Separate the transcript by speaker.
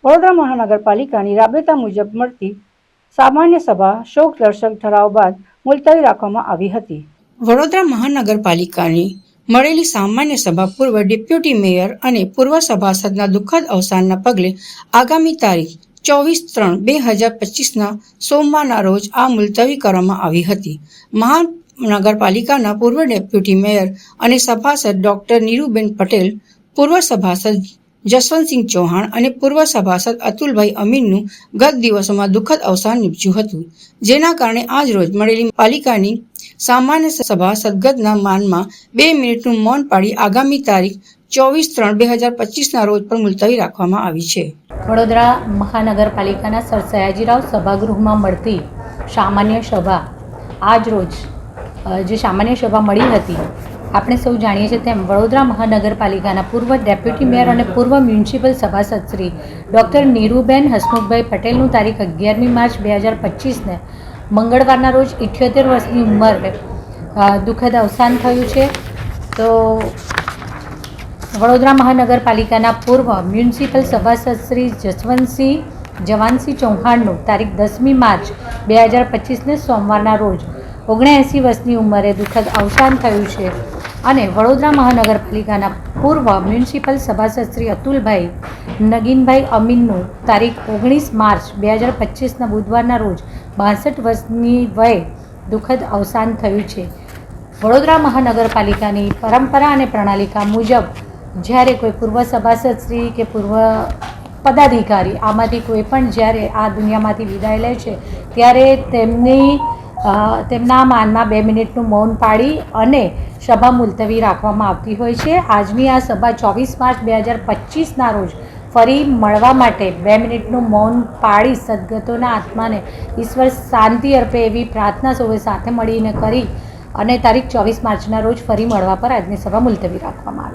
Speaker 1: વડોદરા મહાનગરપાલિકાની રાબેતા મુજબ મળતી સામાન્ય સભા શોકદર્શક ઠરાવ બાદ મુલતવી રાખવામાં આવી હતી. વડોદરા મહાનગરપાલિકાની મળેલી સામાન્ય સભા પૂર્વ ડેપ્યુટી મેયર અને પૂર્વ સભાસદના દુઃખદ અવસાનના પગલે આગામી તારીખ 24/3/2025ના સોમવારના રોજ આ મુલતવી કરવામાં આવી હતી. મહાનગરપાલિકાના પૂર્વ ડેપ્યુટી મેયર અને સભાસદ ડોક્ટર નીરુબેન પટેલ, પૂર્વ સભાસદ જસવંતસિંહ ચૌહાણ અને પૂર્વ સભાસદ અતુલભાઈ અમીનનું ગત દિવસોમાં દુઃખદ અવસાન નીપજ્યું હતું, જેના કારણે આજરોજ મળેલી પાલિકાની સામાન્ય સભા સદગતના માનમાં 2 મિનિટનું મૌન પાળી આગામી તારીખ 24/3/2025ના રોજ પર મુલતવી રાખવામાં આવી છે.
Speaker 2: વડોદરા મહાનગરપાલિકાના સર સયાજીરાવ સભાગૃહમાં મળતી સામાન્ય સભા આજરોજ જે સામાન્ય સભા મળી હતી, આપણે સૌ જાણીએ છીએ તેમ વડોદરા મહાનગરપાલિકાના પૂર્વ ડેપ્યુટી મેયર અને પૂર્વ મ્યુનિસિપલ સભાસદ શ્રી ડૉક્ટર નીરુબેન હસમુખભાઈ પટેલનું તારીખ 11મી માર્ચ 2025ને મંગળવારના રોજ 78 વર્ષની ઉંમરે દુઃખદ અવસાન થયું છે. તો વડોદરા મહાનગરપાલિકાના પૂર્વ મ્યુનિસિપલ સભાસદ શ્રી જસવંતસિંહ ચૌહાણનું તારીખ 10મી માર્ચ 2025ને સોમવારના રોજ 79 વર્ષની ઉંમરે દુઃખદ અવસાન થયું છે. અને વડોદરા મહાનગરપાલિકાના પૂર્વ મ્યુનિસિપલ સભાસદ શ્રી અતુલભાઈ નગીનભાઈ અમીનનું તારીખ 19 માર્ચ 2025ના બુધવારના રોજ 62 વર્ષની વયે દુઃખદ અવસાન થયું છે. વડોદરા મહાનગરપાલિકાની પરંપરા અને પ્રણાલિકા મુજબ જ્યારે કોઈ પૂર્વ સભાસદ શ્રી કે પૂર્વ પદાધિકારી આમાંથી કોઈ પણ જ્યારે આ દુનિયામાંથી વિદાય લે છે ત્યારે તેમના માનમાં 2 મિનિટનું મૌન પાળી અને સભા મુલતવી રાખવામાં આવતી હોય છે. આજની આ સભા 24 માર્ચ 2025ના રોજ ફરી મળવા માટે 2 મિનિટનું મૌન પાળી સદગતોના આત્માને ઈશ્વર શાંતિ અર્પે એવી પ્રાર્થના સૌએ સાથે મળીને કરી અને તારીખ 24 માર્ચના રોજ ફરી મળવા પર આજની સભા મુલતવી રાખવામાં આવી.